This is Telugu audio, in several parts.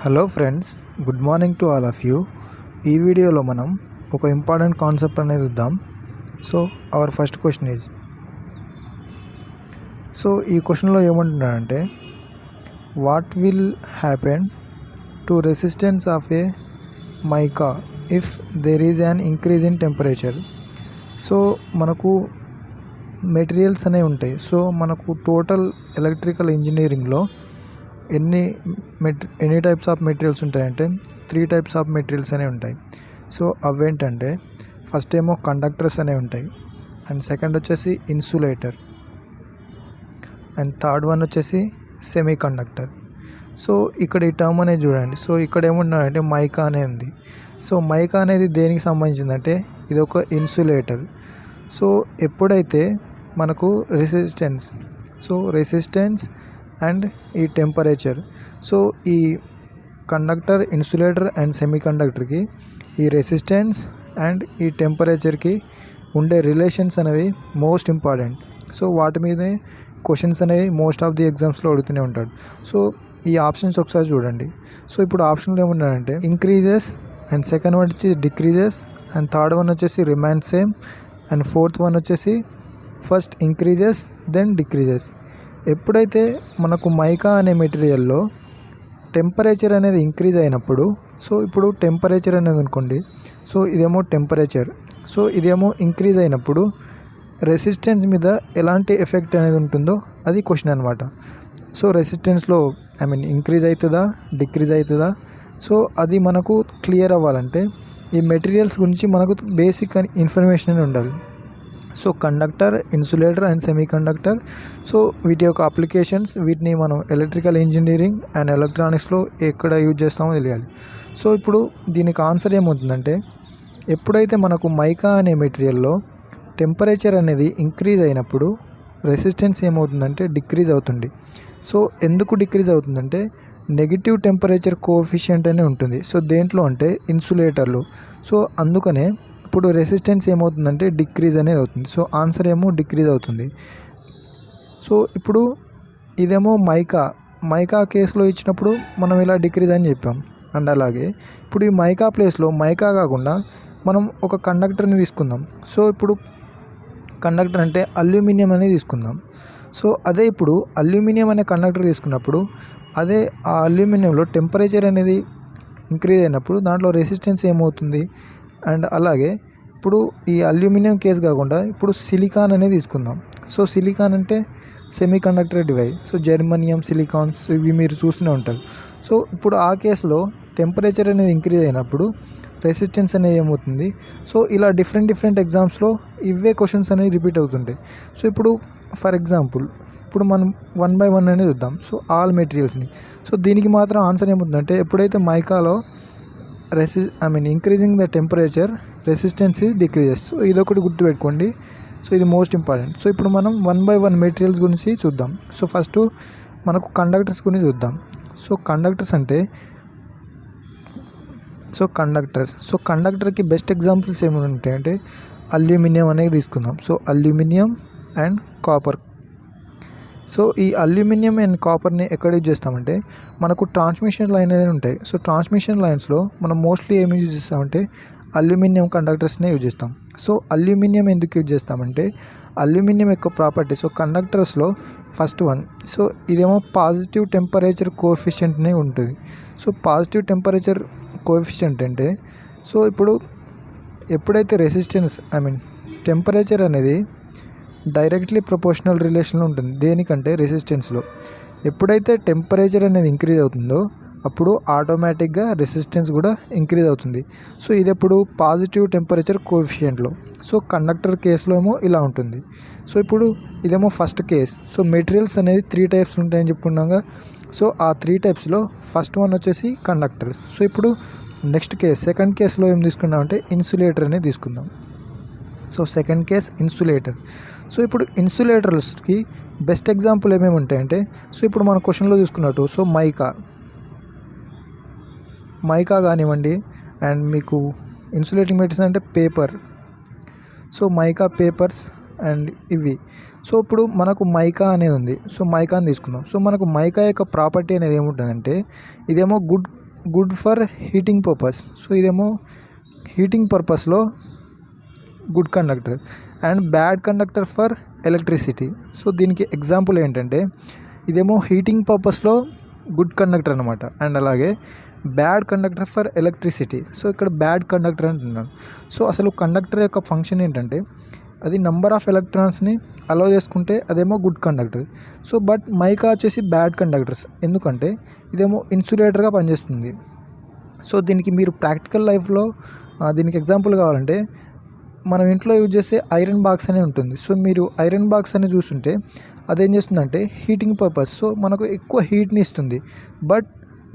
Hello friends, good morning to all of you. ఈ వీడియోలో మనం ఒక ఇంపార్టెంట్ కాన్సెప్ట్ అనేది చూద్దాం. So our first question is, ఈ క్వశ్చన్లో ఏమంటున్నాడంటే, what will happen to resistance of a mica if there is an increase in temperature. So మనకు మెటీరియల్స్ అనేవి ఉంటాయి. సో మనకు టోటల్ ఎలక్ట్రికల్ ఇంజనీరింగ్లో ఎన్ని టైప్స్ ఆఫ్ మెటీరియల్స్ ఉంటాయంటే 3 టైప్స్ ఆఫ్ మెటీరియల్స్ అనేవి ఉంటాయి. సో అవేంటంటే, ఫస్ట్ ఏమో కండక్టర్స్ అనేవి ఉంటాయి, అండ్ సెకండ్ వచ్చేసి ఇన్సులేటర్, అండ్ థర్డ్ వన్ వచ్చేసి సెమీ కండక్టర్. సో ఇక్కడ ఈ టర్మ్ అనేది చూడండి. సో ఇక్కడ ఏముంటున్నాడంటే మైకా అనేది ఉంది. సో మైకా అనేది దేనికి సంబంధించిందంటే ఇది ఒక ఇన్సులేటర్. సో ఎప్పుడైతే మనకు రెసిస్టెన్స్ అండ్ ఈ టెంపరేచర్, సో ఈ కండక్టర్, ఇన్సులేటర్ అండ్ సెమీ కండక్టర్కి ఈ రెసిస్టెన్స్ అండ్ ఈ టెంపరేచర్కి ఉండే రిలేషన్స్ అనేవి మోస్ట్ ఇంపార్టెంట్. సో వాటి మీదే క్వశ్చన్స్ అనేవి మోస్ట్ ఆఫ్ ది ఎగ్జామ్స్లో అడుగుతూనే ఉంటాడు. సో ఈ ఆప్షన్స్ ఒకసారి చూడండి. సో ఇప్పుడు ఆప్షన్లో ఏమున్నాయంటే ఇంక్రీజెస్, అండ్ సెకండ్ వన్ వచ్చి డిక్రీజెస్, అండ్ థర్డ్ వన్ వచ్చేసి remain same, and fourth one వచ్చేసి ఫస్ట్ ఇంక్రీజెస్ దెన్ డిక్రీజెస్. ఎప్పుడైతే మనకు మైకా అనే మెటీరియల్లో టెంపరేచర్ అనేది ఇంక్రీజ్ అయినప్పుడు, సో ఇప్పుడు టెంపరేచర్ అనేది అనుకోండి, సో ఇదేమో టెంపరేచర్, సో ఇదేమో ఇంక్రీజ్ అయినప్పుడు రెసిస్టెన్స్ మీద ఎలాంటి ఎఫెక్ట్ అనేది ఉంటుందో అది క్వశ్చన్ అనమాట. సో రెసిస్టెన్స్లో ఇంక్రీజ్ అవుతుందా డిక్రీజ్ అవుతుందా, సో అది మనకు క్లియర్ అవ్వాలంటే ఈ మెటీరియల్స్ గురించి మనకు బేసిక్ ఇన్ఫర్మేషన్ అని ఉండాలి. So conductor, insulator and semi conductor, so వీటి యొక్క అప్లికేషన్స్, వీటిని మనం ఎలక్ట్రికల్ ఇంజనీరింగ్ అండ్ ఎలక్ట్రానిక్స్లో ఎక్కడ యూజ్ చేస్తామో తెలియాలి. సో ఇప్పుడు దీనికి ఆన్సర్ ఏమవుతుందంటే, ఎప్పుడైతే మనకు మైకా అనే మెటీరియల్లో టెంపరేచర్ అనేది ఇంక్రీజ్ అయినప్పుడు రెసిస్టెన్స్ ఏమవుతుందంటే డిక్రీజ్ అవుతుంది. సో ఎందుకు డిక్రీజ్ అవుతుందంటే నెగిటివ్ టెంపరేచర్ కోఎఫిషియంట్ అని ఉంటుంది. సో దేంట్లో అంటే ఇన్సులేటర్లు. సో అందుకనే ఇప్పుడు రెసిస్టెన్స్ ఏమవుతుందంటే డిక్రీజ్ అనేది అవుతుంది. సో ఆన్సర్ ఏమో డిక్రీజ్ అవుతుంది. సో ఇప్పుడు ఇదేమో మైకా కేసులో ఇచ్చినప్పుడు మనం ఇలా డిక్రీజ్ అని చెప్పాం. అండ్ అలాగే ఇప్పుడు ఈ మైకా ప్లేస్లో మైకా కాకుండా మనం ఒక కండక్టర్ని తీసుకుందాం. సో ఇప్పుడు కండక్టర్ అంటే అల్యూమినియం అనేది తీసుకుందాం. సో అదే ఇప్పుడు అల్యూమినియం అనే కండక్టర్ తీసుకున్నప్పుడు అదే ఆ అల్యూమినియంలో టెంపరేచర్ అనేది ఇంక్రీజ్ అయినప్పుడు దాంట్లో రెసిస్టెన్స్ ఏమవుతుంది. అండ్ అలాగే ఇప్పుడు ఈ అల్యూమినియం కేసు కాకుండా ఇప్పుడు సిలికాన్ అనేది తీసుకుందాం. సో సిలికాన్ అంటే semi conductor device. So germanium, silicons ఇవి మీరు చూస్తూనే ఉంటారు. సో ఇప్పుడు ఆ కేసులో టెంపరేచర్ అనేది ఇంక్రీజ్ అయినప్పుడు రెసిస్టెన్స్ అనేది ఏమవుతుంది. సో ఇలా డిఫరెంట్ ఎగ్జామ్స్లో ఇవే క్వశ్చన్స్ అనేవి రిపీట్ అవుతుంటాయి. సో ఇప్పుడు ఫర్ ఎగ్జాంపుల్ ఇప్పుడు మనం 1 by 1 అనేది చూద్దాం. So all మెటీరియల్స్ని. సో దీనికి మాత్రం ఆన్సర్ ఏమవుతుందంటే ఎప్పుడైతే మైకాలో increasing the temperature resistance decreases. So ఇదొకటి గుర్తుపెట్టుకోండి. సో ఇది మోస్ట్ ఇంపార్టెంట్. సో ఇప్పుడు మనం 1 by 1 మెటీరియల్స్ గురించి చూద్దాం. సో ఫస్ట్ మనకు కండక్టర్స్ గురించి చూద్దాం. సో కండక్టర్స్ అంటే కండక్టర్కి బెస్ట్ ఎగ్జాంపుల్స్ ఏమైనా ఉంటాయంటే అల్యూమినియం అనేది తీసుకుందాం. So aluminium and copper. So ఈ అల్యూమినియం అండ్ కాపర్ని ఎక్కడ యూజ్ చేస్తామంటే మనకు ట్రాన్స్మిషన్ లైన్ అనేది ఉంటాయి. సో ట్రాన్స్మిషన్ లైన్స్లో మనం మోస్ట్లీ ఏమి యూజ్ చేస్తామంటే అల్యూమినియం కండక్టర్స్నే యూజ్ చేస్తాం. సో అల్యూమినియం ఎందుకు యూజ్ చేస్తామంటే అల్యూమినియం యొక్క ప్రాపర్టీ, సో కండక్టర్స్లో ఫస్ట్ వన్, సో ఇదేమో పాజిటివ్ టెంపరేచర్ కోఎఫిషియంట్నే ఉంటుంది. సో పాజిటివ్ టెంపరేచర్ కోఎఫిషియంట్ అంటే, సో ఇప్పుడు ఎప్పుడైతే రెసిస్టెన్స్ టెంపరేచర్ అనేది డైరెక్ట్లీ ప్రపోర్షనల్ రిలేషన్లో ఉంటుంది. దేనికంటే రెసిస్టెన్స్లో ఎప్పుడైతే టెంపరేచర్ అనేది ఇంక్రీజ్ అవుతుందో అప్పుడు ఆటోమేటిక్గా రెసిస్టెన్స్ కూడా ఇంక్రీజ్ అవుతుంది. సో ఇది ఎప్పుడు పాజిటివ్ టెంపరేచర్ కోఎఫిషియంట్లో. సో కండక్టర్ కేసులో ఏమో ఇలా ఉంటుంది. సో ఇప్పుడు ఇదేమో ఫస్ట్ కేస్. సో మెటీరియల్స్ అనేది 3 టైప్స్ ఉంటాయని చెప్పుకున్నాగా. సో ఆ 3 టైప్స్లో ఫస్ట్ వన్ వచ్చేసి కండక్టర్. సో ఇప్పుడు నెక్స్ట్ కేస్, సెకండ్ కేసులో ఏం తీసుకున్నామంటే ఇన్సులేటర్ అనేది తీసుకుందాం. So second case insulator. So ఇప్పుడు ఇన్సులేటర్స్కి బెస్ట్ ఎగ్జాంపుల్ ఏమేమి ఉంటాయంటే, సో ఇప్పుడు మన క్వశ్చన్లో చూసుకున్నట్టు సో మైకా కానివ్వండి, అండ్ మీకు ఇన్సులేటింగ్ మెటీరియల్స్ అంటే paper. So mica papers and ఇవి. సో ఇప్పుడు మనకు మైకా అనేది ఉంది. సో మైకాని తీసుకుందాం. సో మనకు మైకా యొక్క ప్రాపర్టీ అనేది ఏముంటుందంటే ఇదేమో good good for heating purpose. So ఇదేమో హీటింగ్ పర్పస్లో good conductor and bad conductor for electricity. So దీనికి ఎగ్జాంపుల్ ఏంటంటే ఇదేమో హీటింగ్ పర్పస్లో గుడ్ కండక్టర్ అనమాట, అండ్ అలాగే bad conductor for electricity. So ఇక్కడ బ్యాడ్ కండక్టర్ అంటున్నాను. సో అసలు కండక్టర్ యొక్క ఫంక్షన్ ఏంటంటే అది నంబర్ ఆఫ్ ఎలక్ట్రాన్స్ని అలౌ చేసుకుంటే అదేమో good conductor. So but mica వచ్చేసి బ్యాడ్ కండక్టర్స్, ఎందుకంటే ఇదేమో ఇన్సులేటర్గా పనిచేస్తుంది. సో దీనికి మీరు ప్రాక్టికల్ లైఫ్లో దీనికి ఎగ్జాంపుల్ కావాలంటే మనం ఇంట్లో యూజ్ చేసే ఐరన్ బాక్స్ అనే ఉంటుంది. సో మీరు ఐరన్ బాక్స్ అని చూస్తుంటే అదేం చేస్తుందంటే హీటింగ్ పర్పస్. సో మనకు ఎక్కువ హీట్ని ఇస్తుంది, బట్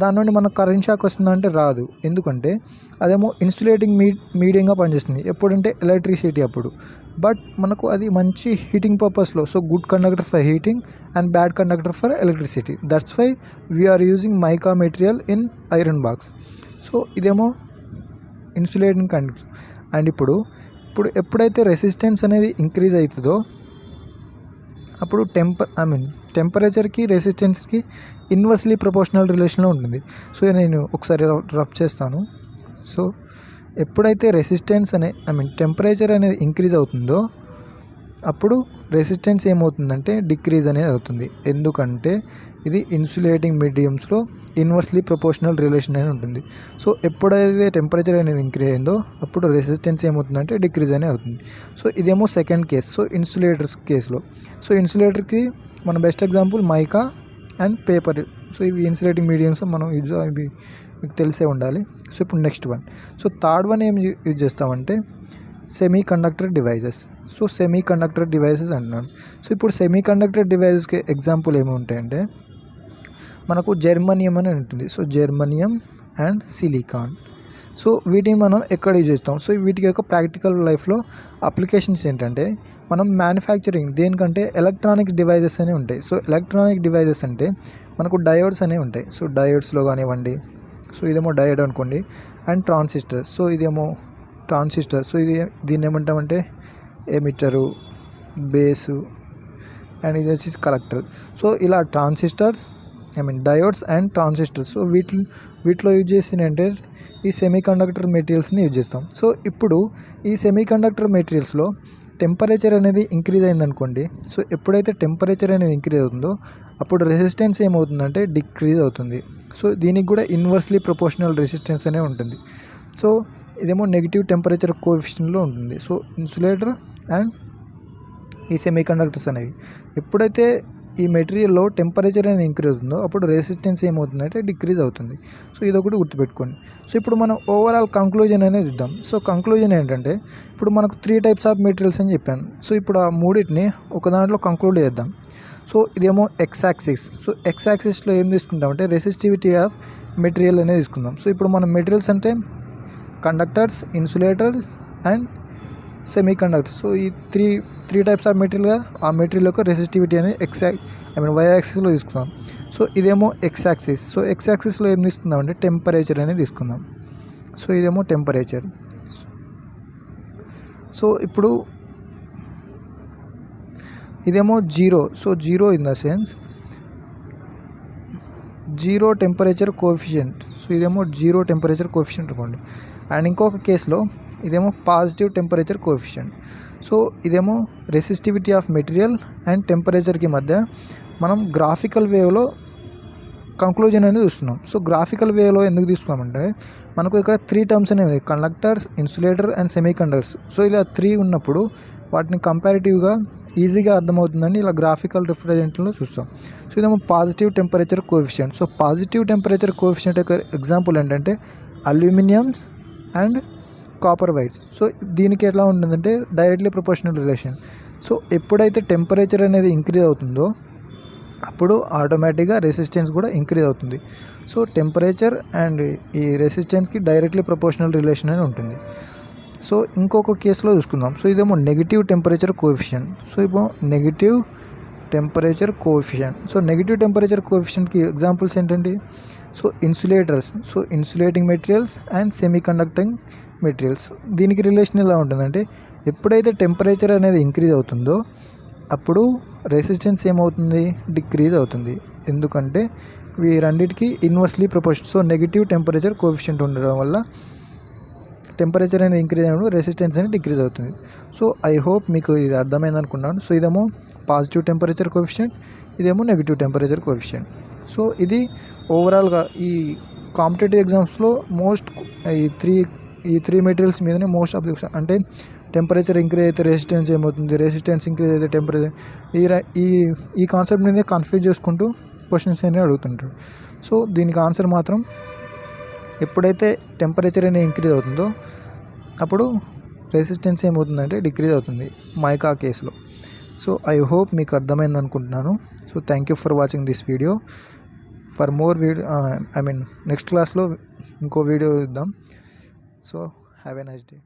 దాని నుండి మనకు కరెంట్ షాక్ వస్తుందంటే రాదు, ఎందుకంటే అదేమో ఇన్సులేటింగ్ మీడియంగా పనిచేస్తుంది ఎప్పుడంటే ఎలక్ట్రిసిటీ అప్పుడు. బట్ మనకు అది మంచి హీటింగ్ పర్పస్లో. So good conductor for heating and bad conductor for electricity. That's why we are using mica material in iron box. So ఇదేమో ఇన్సులేటింగ్ కండక్టర్. అండ్ ఇప్పుడు ఎప్పుడైతే రెసిస్టెన్స్ అనేది ఇంక్రీజ్ అవుతుందో అప్పుడు టెంపరేచర్కి రెసిస్టెన్స్కి ఇన్వర్స్లీ ప్రపోర్షనల్ రిలేషన్లో ఉంటుంది. సో నేను ఒకసారి రబ్ చేస్తాను. సో ఎప్పుడైతే రెసిస్టెన్స్ టెంపరేచర్ అనేది ఇంక్రీజ్ అవుతుందో అప్పుడు రెసిస్టెన్స్ ఏమవుతుందంటే డిక్రీజ్ అనేది అవుతుంది, ఎందుకంటే ఇది ఇన్సులేటింగ్ మీడియంస్లో ఇన్వర్స్లీ ప్రపోర్షనల్ రిలేషన్ అనేది ఉంటుంది. సో ఎప్పుడైతే టెంపరేచర్ అనేది ఇంక్రీజ్ అయిందో అప్పుడు రెసిస్టెన్స్ ఏమవుతుందంటే డిక్రీజ్ అనేది అవుతుంది. సో ఇదేమో సెకండ్ కేస్. సో ఇన్సులేటర్స్ కేసులో, సో ఇన్సులేటర్కి మన best example mica and paper. So ఇవి ఇన్సులేటింగ్ మీడియంస్ మనం ఇవి మీకు తెలిసే ఉండాలి. సో ఇప్పుడు next one. So third one ఏం యూజ్ చేస్తామంటే semi conductor devices. So semi conductor devices అంటున్నాను. సో ఇప్పుడు సెమీ కండక్టర్ డివైజెస్కి ఎగ్జాంపుల్ ఏమి ఉంటాయంటే మనకు జర్మనియం అని ఉంటుంది. So germanium and silicon. So వీటిని మనం ఎక్కడ యూజ్ చేస్తాం? సో వీటికి యొక్క ప్రాక్టికల్ లైఫ్లో అప్లికేషన్స్ ఏంటంటే మనం మ్యానుఫ్యాక్చరింగ్ దేనికంటే ఎలక్ట్రానిక్ డివైజెస్ అనేవి ఉంటాయి. సో ఎలక్ట్రానిక్ డివైజెస్ అంటే మనకు డయోడ్స్ అనేవి ఉంటాయి. సో డయోడ్స్లో కానివ్వండి, సో ఇదేమో డయోడ్ అనుకోండి, అండ్ ట్రాన్సిస్టర్. సో ఇదేమో ట్రాన్సిస్టర్. సో దీన్ని ఏమంటామంటే ఎమిటరు, బేసు, అండ్ ఇది వచ్చేసి కలెక్టర్. సో ఇలా transistors diodes and transistors. So వీటిలో యూజ్ చేసిన అంటే ఈ సెమీ కండక్టర్ మెటీరియల్స్ని యూజ్ చేస్తాం. సో ఇప్పుడు ఈ సెమీ కండక్టర్ మెటీరియల్స్లో టెంపరేచర్ అనేది ఇంక్రీజ్ అయిందనుకోండి. సో ఎప్పుడైతే టెంపరేచర్ అనేది ఇంక్రీజ్ అవుతుందో అప్పుడు రెసిస్టెన్స్ ఏమవుతుందంటే డిక్రీజ్ అవుతుంది. సో దీనికి కూడా ఇన్వర్స్లీ ప్రపోర్షనల్ రెసిస్టెన్స్ అనే ఉంటుంది. సో ఇదేమో నెగిటివ్ టెంపరేచర్ కోఎఫిషియంట్లో ఉంటుంది. సో ఇన్సులేటర్ అండ్ ఈ సెమీ కండక్టర్స్ అనేవి ఎప్పుడైతే ఈ మెటీరియల్లో టెంపరేచర్ అనేది ఇంక్రీజ్ అవుతుందో అప్పుడు రెసిస్టెన్స్ ఏమవుతుందంటే డిక్రీజ్ అవుతుంది. సో ఇదొకటి గుర్తుపెట్టుకోండి. సో ఇప్పుడు మనం ఓవరాల్ కంక్లూజన్ అనేది చూద్దాం. సో కంక్లూజన్ ఏంటంటే ఇప్పుడు మనకు 3 టైప్స్ ఆఫ్ మెటీరియల్స్ అని చెప్పాను. సో ఇప్పుడు ఆ మూడింటిని ఒక దాంట్లో కంక్లూడ్ చేద్దాం. సో ఇదేమో ఎక్స్ యాక్సిస్. సో ఎక్స్ యాక్సిస్లో ఏం తీసుకుంటామంటే రెసిస్టివిటీ ఆఫ్ మెటీరియల్ అనేది తీసుకుందాం. సో ఇప్పుడు మనం మెటీరియల్స్ అంటే conductors, insulators and semi conductors. So ఈ త్రీ టైప్స్ ఆఫ్ మెటీరియల్గా ఆ మెటీరియల్ యొక్క రెసిస్టివిటీ అనేది వై యాక్సిస్లో తీసుకుందాం. సో ఇదేమో ఎక్స్ యాక్సిస్. సో ఎక్స్ యాక్సిస్లో ఏం తీసుకుందాం అంటే టెంపరేచర్ అనేది తీసుకుందాం. సో ఇదేమో టెంపరేచర్. సో ఇప్పుడు ఇదేమో zero. So zero in the sense zero temperature coefficient. So ఇదేమో జీరో టెంపరేచర్ కోఎఫిషియంట్ అనుకోండి. అండ్ ఇంకొక కేసులో ఇదేమో పాజిటివ్ టెంపరేచర్ కోఎఫిషియంట్. సో ఇదేమో రెసిస్టివిటీ ఆఫ్ మెటీరియల్ అండ్ టెంపరేచర్కి మధ్య మనం గ్రాఫికల్ వేవ్లో కంక్లూజన్ అనేది చూస్తున్నాం. సో గ్రాఫికల్ వేలో ఎందుకు తీసుకున్నామంటే మనకు ఇక్కడ 3 టర్మ్స్ అనేవి conductors, insulator and semi conductors. So ఇలా 3 ఉన్నప్పుడు వాటిని కంపారిటివ్గా ఈజీగా అర్థమవుతుందని ఇలా గ్రాఫికల్ రిప్రజెంట్లో చూస్తాం. సో ఇదేమో positive temperature coefficient. So positive temperature coefficient యొక్క ఎగ్జాంపుల్ ఏంటంటే అల్యూమినియంస్ అండ్ కాపర్ వైట్స్. సో దీనికి ఎట్లా ఉంటుందంటే డైరెక్ట్లీ ప్రపోర్షనల్ రిలేషన్. సో ఎప్పుడైతే టెంపరేచర్ అనేది ఇంక్రీజ్ అవుతుందో అప్పుడు ఆటోమేటిక్గా రెసిస్టెన్స్ కూడా ఇంక్రీజ్ అవుతుంది. సో టెంపరేచర్ అండ్ ఈ రెసిస్టెన్స్కి డైరెక్ట్లీ ప్రపోర్షనల్ రిలేషన్ అని ఉంటుంది. సో ఇంకొక కేసులో చూసుకుందాం. సో ఇదేమో నెగిటివ్ టెంపరేచర్ కోఎఫిషియంట్. సో ఇప్పుడు negative temperature coefficient. So negative temperature కోఎఫిషియంట్కి ఎగ్జాంపుల్స్ ఏంటంటే so insulators, so insulating materials and semi conducting materials. దీనికి రిలేషన్ ఎలా ఉంటుందంటే ఎప్పుడైతే టెంపరేచర్ అనేది ఇంక్రీజ్ అవుతుందో అప్పుడు రెసిస్టెన్స్ ఏమవుతుంది, డిక్రీజ్ అవుతుంది. ఎందుకంటే ఈ రెండింటికి inversely proportion. So negative temperature coefficient ఉండడం వల్ల టెంపరేచర్ అనేది ఇంక్రీజ్ అయినప్పుడు రెసిస్టెన్స్ అనేది డిక్రీజ్ అవుతుంది. సో ఐ హోప్ మీకు ఇది అర్థమైంది అనుకున్నాను. సో ఇదేమో పాజిటివ్ టెంపరేచర్ కోఎఫిషియంట్, ఇదేమో నెగిటివ్ టెంపరేచర్ కోఎఫిషియంట్. సో ఇది ఓవరాల్గా ఈ కాంపిటేటివ్ ఎగ్జామ్స్లో ఈ త్రీ మెటీరియల్స్ మీదనే మోస్ట్ ఆఫ్ ది అంటే టెంపరేచర్ ఇంక్రీజ్ అయితే రెసిస్టెన్స్ ఏమవుతుంది, రెసిస్టెన్స్ ఇంక్రీజ్ అయితే టెంపరేచర్, ఈ కాన్సెప్ట్ మీదే కన్ఫ్యూజ్ చేసుకుంటూ క్వశ్చన్స్ అనేవి అడుగుతుంటారు. సో దీనికి ఆన్సర్ మాత్రం ఎప్పుడైతే టెంపరేచర్ అనేది ఇంక్రీజ్ అవుతుందో అప్పుడు రెసిస్టెన్స్ ఏమవుతుందంటే డిక్రీజ్ అవుతుంది మైకా కేసులో. సో ఐ హోప్ మీకు అర్థమైంది అనుకుంటున్నాను. So thank you for watching this video. For more video next క్లాస్లో ఇంకో వీడియో ఇద్దాం. So have a nice day.